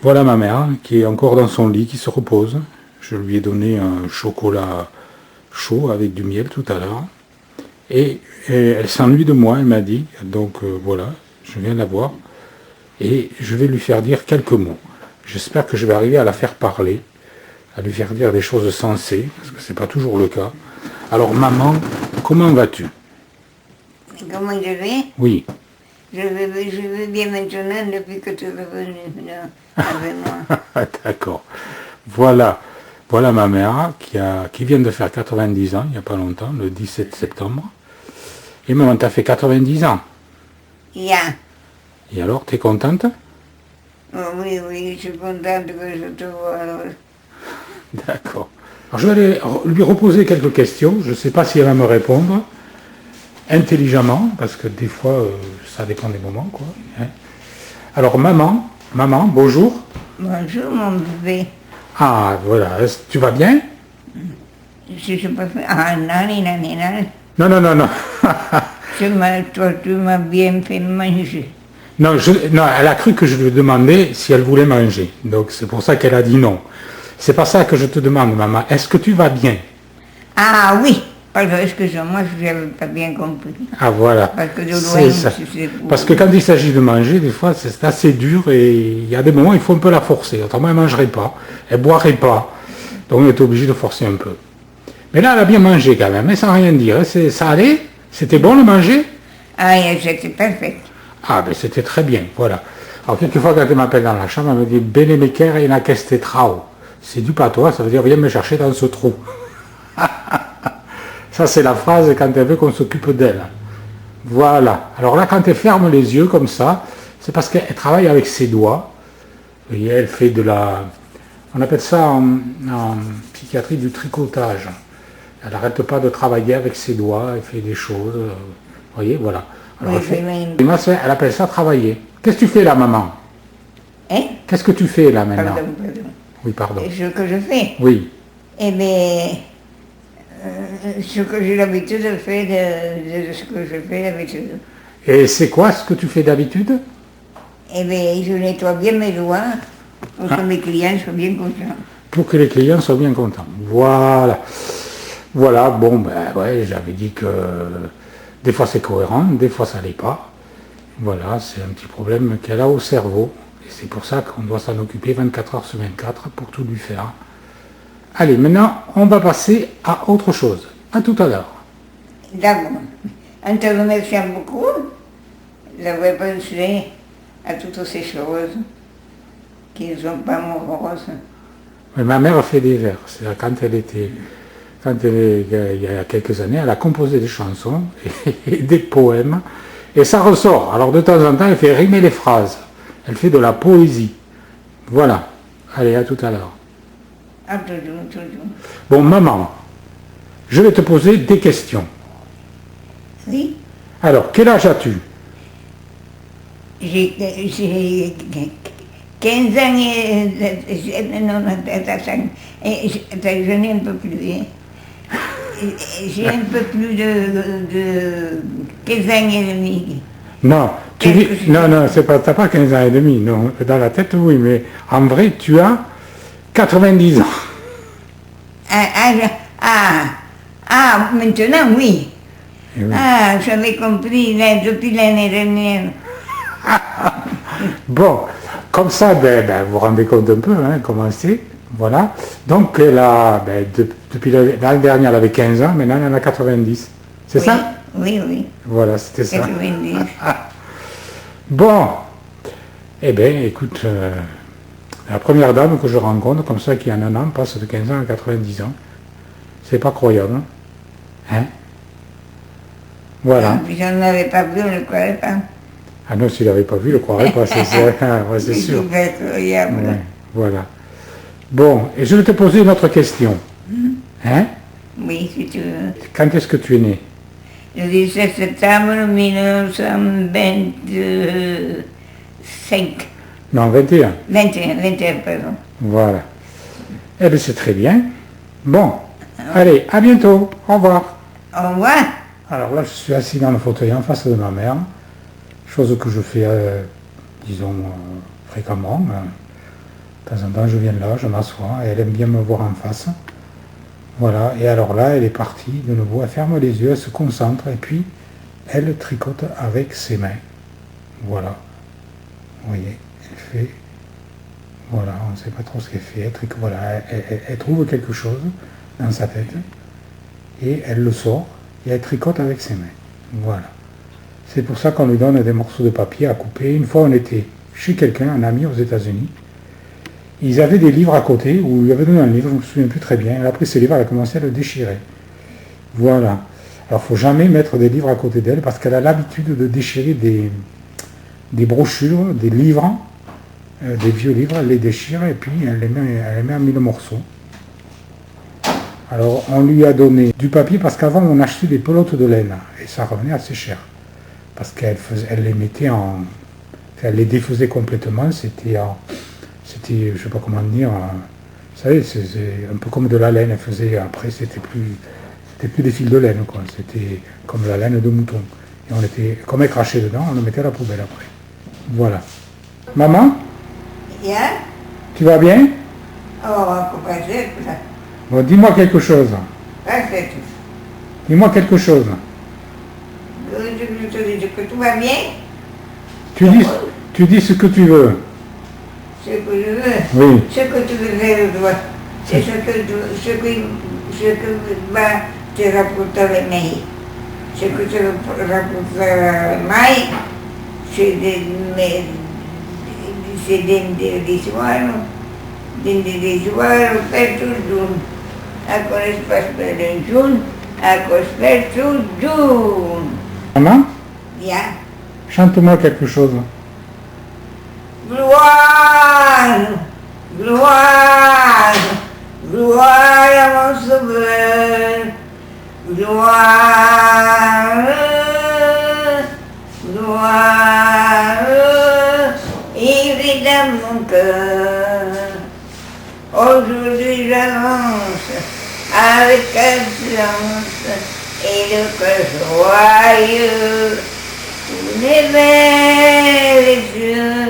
Voilà ma mère qui est encore dans son lit, qui se repose. Je lui ai donné un chocolat chaud avec du miel tout à l'heure. Et elle s'ennuie de moi, elle m'a dit. Donc voilà, je viens la voir. Et je vais lui faire dire quelques mots. J'espère que je vais arriver à la faire parler, à lui faire dire des choses sensées, parce que c'est pas toujours le cas. Alors maman, comment vas-tu? Comment je vais? Oui. Je vais bien maintenant depuis que tu es revenu là, avec moi. D'accord. Voilà. Voilà ma mère qui vient de faire 90 ans, il n'y a pas longtemps, le 17 septembre. Et maman, t'as fait 90 ans. Ya. Et alors, t'es contente? Oh, oui, oui, je suis contente que je te vois. Alors. D'accord. Alors je vais aller lui reposer quelques questions. Je ne sais pas si elle va me répondre intelligemment, parce que des fois, ça dépend des moments, quoi. Hein. Alors maman, bonjour. Bonjour mon bébé. Ah, voilà. Tu vas bien? Je suis pas fait. Ah, nani, nani, nani. Non, non, non, non. Toi, tu m'as bien fait manger. Non, non, elle a cru que je lui demandais si elle voulait manger. Donc c'est pour ça qu'elle a dit non. C'est pas ça que je te demande, maman. Est-ce que tu vas bien? Ah oui, pardon, excuse-moi, je n'avais pas bien compris. Ah voilà. Parce que de C'est loin, ça. c'est Parce que quand il s'agit de manger, des fois c'est assez dur et il y a des moments où il faut un peu la forcer. Autrement elle ne mangerait pas, elle ne boirait pas. Donc on est obligé de forcer un peu. Mais là elle a bien mangé quand même, mais sans rien dire. Ça allait? C'était bon le manger? Ah, c'était parfait. Ah ben c'était très bien, voilà. Alors quelquefois quand elle m'appelle dans la chambre, elle me dit Bene me quiere in aquesta trao. C'est du patois, ça veut dire viens me chercher dans ce trou. Ça c'est la phrase quand elle veut qu'on s'occupe d'elle. Voilà. Alors là quand elle ferme les yeux comme ça, c'est parce qu'elle travaille avec ses doigts. Vous voyez, elle fait de la... On appelle ça en psychiatrie du tricotage. Elle n'arrête pas de travailler avec ses doigts, elle fait des choses. Vous voyez, voilà. Alors Oui, elle appelle ça travailler. Qu'est-ce que tu fais là, maman? Hein? Qu'est-ce que tu fais là maintenant? Pardon, pardon. Oui, pardon. Et ce que je fais? Oui. Eh bien, ce que j'ai l'habitude de faire, de ce que je fais d'habitude. Et c'est quoi ce que tu fais d'habitude? Eh bien, je nettoie bien mes doigts pour que mes clients soient bien contents. Pour que les clients soient bien contents. Voilà. Voilà, bon, ben ouais, j'avais dit que des fois c'est cohérent, des fois ça l'est pas. Voilà, c'est un petit problème qu'elle a au cerveau. Et c'est pour ça qu'on doit s'en occuper 24 heures sur 24 pour tout lui faire. Allez, maintenant, on va passer à autre chose. À tout à l'heure. D'abord, en te remerciant beaucoup d'avoir pensé à toutes ces choses qui ne sont pas amoureuses. Mais ma mère a fait des vers. C'est-à-dire il y a quelques années, elle a composé des chansons et des poèmes. Et ça ressort. Alors de temps en temps, elle fait rimer les phrases. Elle fait de la poésie. Voilà. Allez, à tout à l'heure. Ah, toujours, toujours. Bon, maman, je vais te poser des questions. Oui, Alors, quel âge as-tu? j'ai 15 ans et... Non, attends, je n'ai un peu plus. Hein. J'ai un peu plus de 15 ans et demi. Non, non, c'est pas, t'as pas 15 ans et demi, non. Dans la tête, oui, mais en vrai, tu as 90 ans. Maintenant, oui. Eh oui. Ah, j'avais compris là, depuis l'année dernière. Bon, comme ça, vous vous rendez compte un peu, hein, comment c'est. Voilà. Donc, elle a, depuis l'année dernière, elle avait 15 ans, maintenant elle en a 90. C'est Oui, ça? oui, oui. Voilà, c'était ça. 90. Bon, eh bien, écoute, la première dame que je rencontre, comme ça, qui en un an, passe de 15 ans à 90 ans. C'est pas croyable, hein? Voilà. Si je n'avais pas vu, on ne le croirait pas. Ah non, s'il n'avait pas vu, il ne le croirait pas, c'est c'est sûr. C'est incroyable. Ouais, voilà. Bon, et je vais te poser une autre question. Hein? Oui, si tu veux. Quand est-ce que tu es né? Le 17 septembre 1925. Non, 21. 21, pardon. Voilà. Eh bien, c'est très bien. Bon, allez, à bientôt. Au revoir. Au revoir. Alors là, je suis assis dans le fauteuil en face de ma mère, chose que je fais, disons, fréquemment. De temps en temps, je viens là, je m'assois, et elle aime bien me voir en face. Voilà, et alors là, elle est partie de nouveau, elle ferme les yeux, elle se concentre, et puis elle tricote avec ses mains. Voilà, vous voyez, elle fait, voilà, on ne sait pas trop ce qu'elle fait, elle tricote, voilà, elle trouve quelque chose dans sa tête, et elle le sort, et elle tricote avec ses mains. Voilà. C'est pour ça qu'on lui donne des morceaux de papier à couper. Une fois, on était chez quelqu'un, un ami aux États-Unis. Ils avaient des livres à côté, où il lui avait donné un livre, je ne me souviens plus très bien. Elle a pris ce livre, elle a commencé à le déchirer. Voilà. Alors, il ne faut jamais mettre des livres à côté d'elle, parce qu'elle a l'habitude de déchirer des brochures, des livres, des vieux livres, elle les déchire, et puis elle les met en mille morceaux. Alors, on lui a donné du papier, parce qu'avant, on achetait des pelotes de laine, et ça revenait assez cher. Parce qu'elle les mettait en... Elle les défaisait complètement, c'était, je ne sais pas comment dire, vous savez, c'est un peu comme de la laine, elle faisait, après, c'était plus des fils de laine, quoi, c'était comme la laine de mouton. Et on était, comme elle crachait dedans, on le mettait à la poubelle après. Voilà. Maman, Ja? tu vas bien? Oh, pourquoi c'est ça? Bon, dis-moi quelque chose. C'est tout. Dis-moi quelque chose. Je te dis que tout va bien, Tu dis ce que tu veux. ce que je veux. Oui. Ce que tu veux faire, toi. C'est ce que va te rapporter mai. Ce que te rapportera mai, c'est des soirs, per tout. Acolo es pas per junt, acolo per tout. Maman, Ja. chante-moi quelque chose. Gloire, gloire, gloire à mon sauveur, gloire, gloire, il est dans mon cœur. Aujourd'hui j'avance avec assurance et le cœur joyeux, tous les belles yeux.